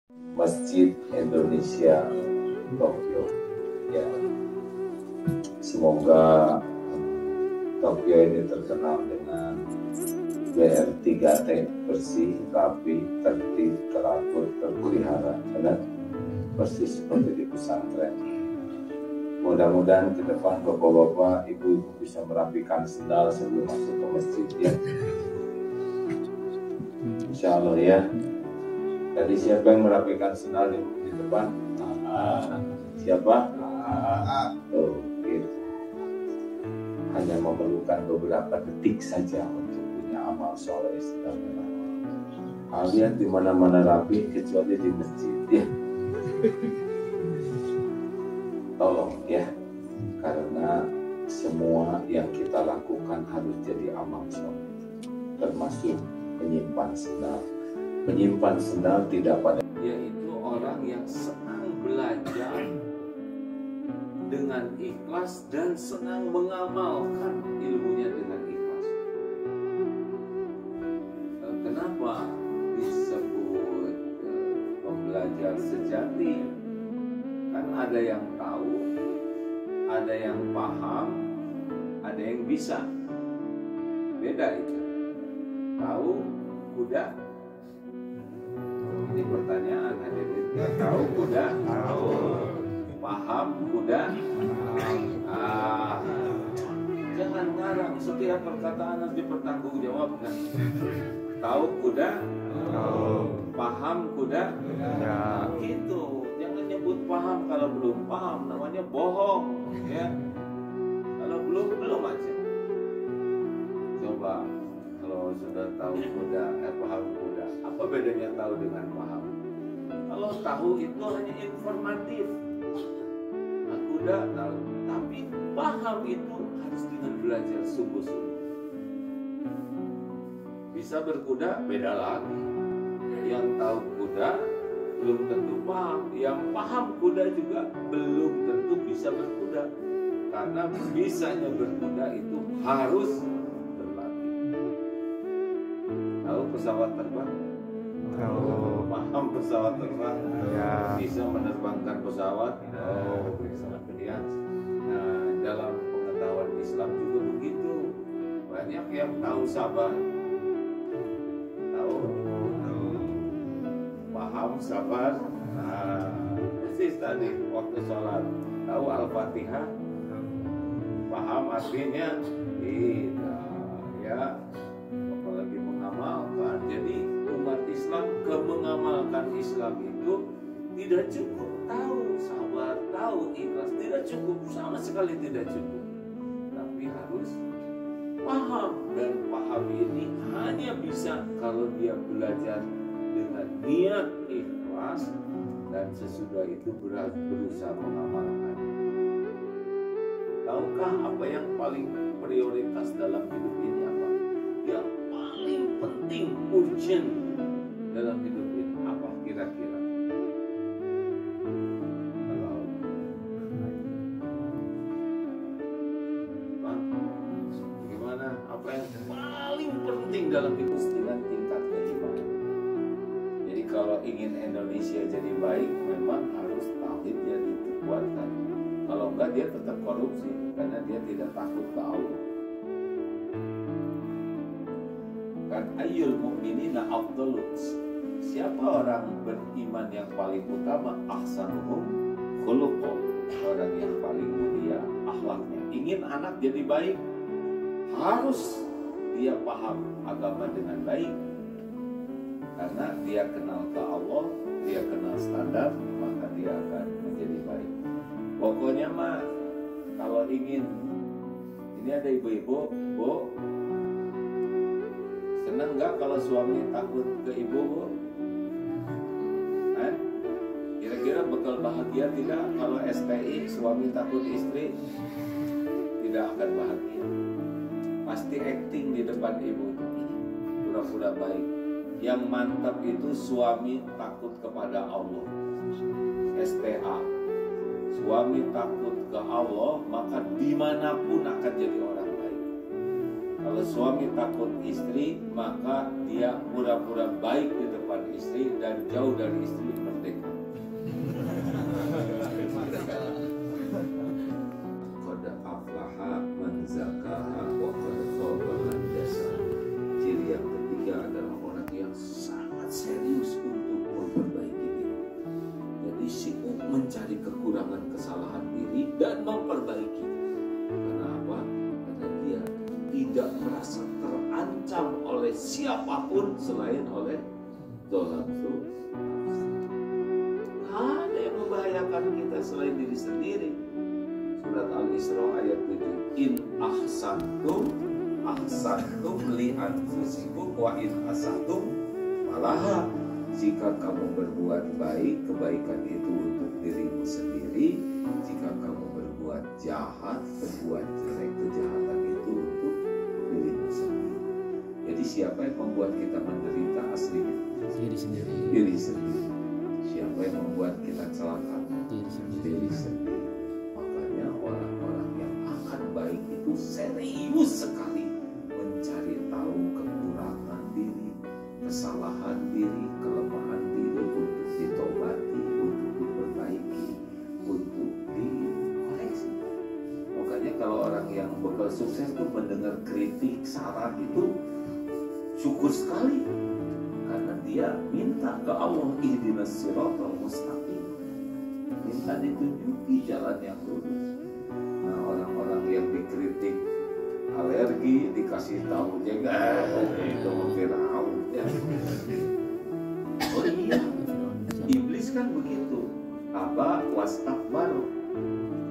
Masjid Indonesia Tokyo. Ya, semoga Tokyo ini terkenal dengan BR3T, bersih, rapi, tertib, teratur, terpelihara, benar, persis seperti di pesantren. Mudah-mudahan ke depan bapak-bapak, ibu-ibu bisa merapikan sendal sebelum masuk ke masjid ya. Insya Allah ya. Tadi siapa yang merapikan sendal di depan? Siapa? Tuh, gitu. Hanya memerlukan beberapa detik saja untuk punya amal soleh sedang beramal. Kalian di mana-mana rapi kecuali di masjid ya. Tolong ya, karena semua yang kita lakukan harus jadi amal soleh, termasuk menyimpan sendal. Menyimpan sendal tidak pada, yaitu orang yang senang belajar dengan ikhlas dan senang mengamalkan ilmunya dengan ikhlas. Kenapa disebut pembelajar sejati? Kan ada yang tahu, ada yang paham, ada yang bisa. Beda itu. Tahu kuda. Ini pertanyaan hadirin. Tahu kuda? Tahu. Paham kuda? Jangan ngarang, setiap perkataan harus dipertanggungjawabkan. Tahu kuda? Tahu. Paham kuda? Ya. Gitu. Jangan nyebut paham kalau belum paham, namanya bohong. Ya. Kalau belum aja. Coba kalau sudah tahu kuda, paham kuda, apa bedanya tahu dengan paham? Kalau tahu itu hanya informatif. Kuda tahu, tapi paham itu harus dengan belajar sungguh-sungguh. Bisa berkuda beda lagi. Yang tahu kuda belum tentu paham. Yang paham kuda juga belum tentu bisa berkuda. Karena bisanya berkuda itu harus berlatih. Tahu pesawat terbang? Tahu. Paham pesawat terbang? Ya. Bisa menerbangkan pesawat? Oh, bisa. Ya. Nah, dalam pengetahuan Islam juga begitu. Banyak yang tahu sabar. Tahu? Paham sabar? Nah, persis tadi waktu sholat. Tahu Al-Fatihah? Paham artinya? Tidak. Ya. Apalagi mengamalkan. Jadi umat Islam mengamalkan Islam itu tidak cukup tahu sabar, tahu ikhlas, tidak cukup, sama sekali tidak cukup. Tapi harus paham, dan paham ini hanya bisa kalau dia belajar dengan niat ikhlas dan sesudah itu berusaha mengamalkan. Tahukah apa yang paling prioritas dalam hidup ini apa? Yang paling penting, urgent dalam hidup ini apa kira-kira? Apa yang paling penting dalam hidup dengan tingkat keimanan. Jadi kalau ingin Indonesia jadi baik, memang harus tauhidnya dikuatkan. Kalau enggak dia tetap korupsi karena dia tidak takut ke Allah. Kan ayyul mu'minina afdalus. Siapa orang beriman yang paling utama? Ahsanuhum khuluqan. Orang yang paling mulia akhlaknya. Ingin anak jadi baik, harus dia paham agama dengan baik. Karena dia kenal ke Allah, dia kenal standar, maka dia akan menjadi baik. Pokoknya mah kalau ingin, ini ada ibu-ibu, Bu, senang nggak kalau suami takut ke ibu, Bu? Kira-kira bakal bahagia tidak kalau STI suami takut istri? Tidak akan bahagia. Pasti acting di depan ibu, pura-pura baik. Yang mantap itu suami takut kepada Allah, STA. Suami takut ke Allah, maka dimanapun akan jadi orang baik. Kalau suami takut istri, maka dia pura-pura baik di depan istri dan jauh dari istri, merdeka. apapun selain oleh hawa nafsu. Nggak ada yang membahayakan kita selain diri sendiri. Surat Al-Isra ayat 7. In ahsantum li anfusikum wa in asatum falaha. Jika kamu berbuat baik, kebaikan itu untuk dirimu sendiri. Jika kamu berbuat jahat, berbuat jelek, kejahatan itu untuk dirimu sendiri. Jadi siapa yang membuat kita menderita aslinya? Diri sendiri. Diri sendiri. Siapa yang membuat kita celaka? Diri sendiri. Diri sendiri. Makanya orang-orang yang akan baik itu serius sekali mencari tahu kekurangan diri, kesalahan diri, kelemahan diri untuk ditobati, untuk diperbaiki, untuk dikoreksi. Makanya kalau orang yang bakal sukses itu mendengar kritik, saran itu syukur sekali, karena dia minta ke Allah ihdinas siratal mustaqim, minta ditunjuki jalan yang lurus. Nah, orang-orang yang dikritik alergi dikasih tahu juga itu Firaun ya. Oh iya, iblis kan begitu. Aba wastakbaru.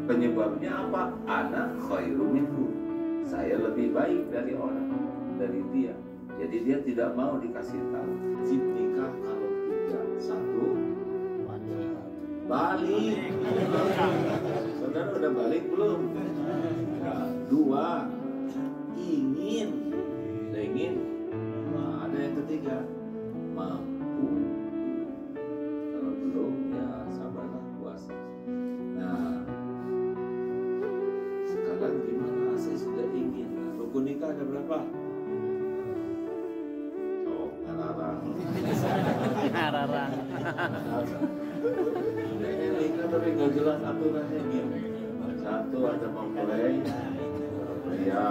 Penyebabnya apa? Ana khairu minhu. Saya lebih baik dari orang, dari dia. Jadi dia tidak mau dikasih tahu. Wajib nikah kalau tidak. Satu, balik. Saudara udah balik belum? Nah, dua, ingin. Nah, ada yang ketiga, mampu. Kalau belum ya sabarlah, puasa. Nah, sekarang gimana? Saya sudah ingin. Rukun nikah ada berapa? Oh, ngararang. Kayaknya nikah tapi nggak jelas aturannya gini. Satu ada mempelai, ya.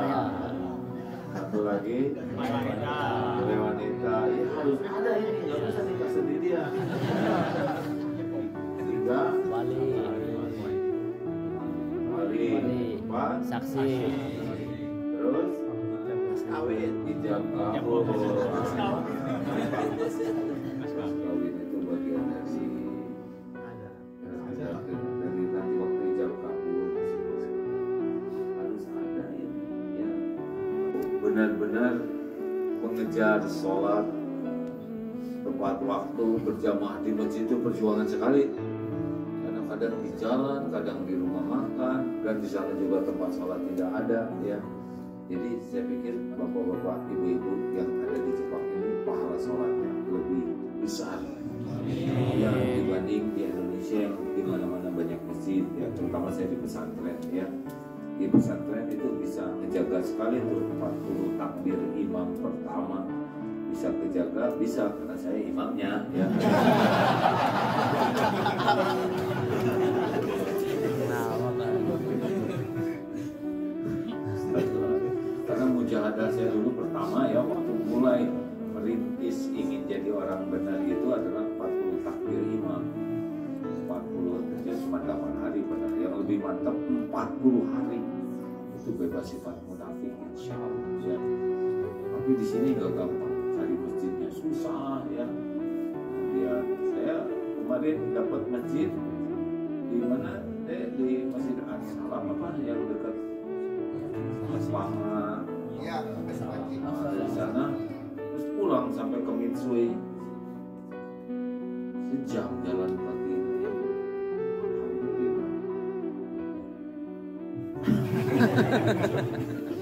Satu lagi oleh wanita. Ya harus ada ini, nggak bisa nikah sendirian. Tiga, wali. Empat, Saksi. terus kawin, ijab kabul. Kawin itu bagian dari nanti waktu ijab kabul harus ada ini ya. Benar-benar mengejar sholat tepat waktu berjamaah di masjid itu perjuangan sekali. Karena kadang di jalan, kadang di rumah makan, dan di sana juga tempat sholat tidak ada ya. Jadi saya pikir bapak-bapak, ibu-ibu yang ada di Jepang ini pahala sholatnya lebih besar ya dibanding di Indonesia yang di mana-mana banyak masjid ya, terutama saya di pesantren ya. Di pesantren itu bisa menjaga sekali tuh 40 takbir imam pertama bisa kejaga, bisa karena saya imamnya ya. Karena mujahadah saya dulu pertama ya waktu mulai merintis ingin jadi orang benar itu adalah 40 takbir imam. 40 itu cuma 8 hari benar. Yang lebih mantap 40 hari itu bebas sifat munafik insya Allah ya. Tapi di sini nggak gampang, cari masjidnya susah ya. Kemudian saya kemarin dapat masjid di mana? Di Masjid As-Salam apa yang dekat Panga. Ya, Dari sana terus pulang sampai ke Mitsui sejam jalan kaki itu ya. Alhamdulillah.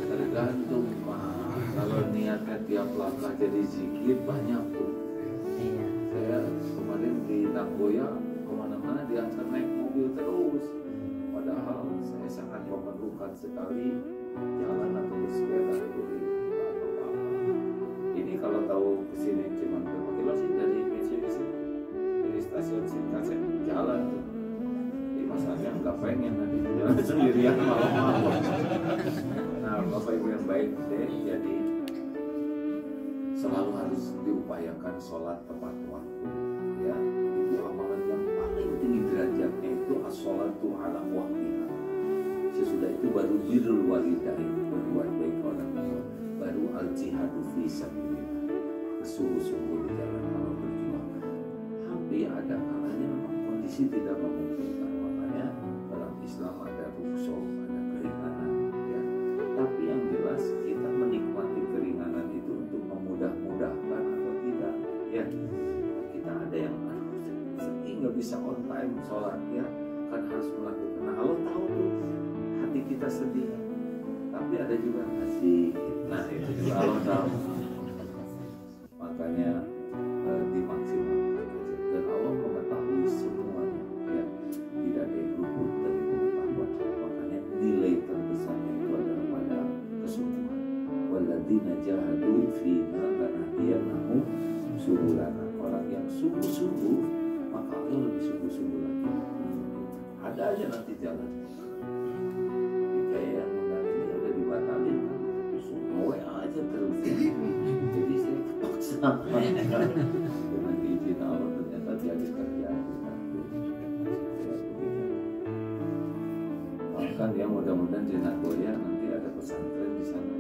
Tergantung Pak. Kalau niatnya tiap langkah jadi zikir banyak tuh. Iya. Saya kemarin di Nagoya kemana-mana diantar naik mobil terus. Padahal saya sangat memerlukan sekali jalan atau bersepeda itu di apa-apa. Ini kalau tahu kesini cuma berapa kilo sih dari Mitsubishi dari stasiun Shinkansen jalan tuh. Jadi masanya nggak pengen nanti jalan sendirian malam-malam. Nah, bapak ibu yang baik deh, jadi selalu harus diupayakan sholat tepat waktu. Ya, itu amalan yang paling tinggi derajatnya itu as-sholatu ala waqtiha. Sesudah itu baru birrul walidain, berbuat baik orang tua, baru al-jihadu fi sabilillah. sungguh-sungguh di jalan Allah berjuang. Tapi ada kalanya memang kondisi tidak memungkinkan. Makanya dalam Islam ada rukhsah, ada keringanan, ya. Tapi yang jelas kita menikmati keringanan itu untuk memudah-mudahkan atau tidak, ya. Kita ada yang sedih nggak bisa on time sholat, ya, kan harus melakukan. Nah, Allah tahu tuh hati kita sedih. Tapi ada juga asik. Nah, itu juga Allah tahu. Makanya dimaksimalkan aja. Dan Allah mengetahui semuanya, ya. Tidak ada yang luput dari pengetahuan. Makanya nilai terbesarnya itu adalah pada kesungguhan. Walladzina jahadu fina lanahdiyannahum subulana. Orang yang sungguh-sungguh, maka Allah lebih sungguh-sungguh lagi. Ada aja nanti jalan. Kayak yang undang ini udah dibatalin, mau aja terus. Jadi saya terpaksa dengan izin Allah ternyata jadi terjadi. Bahkan ya mudah-mudahan di Nagoya nanti ada pesantren di sana.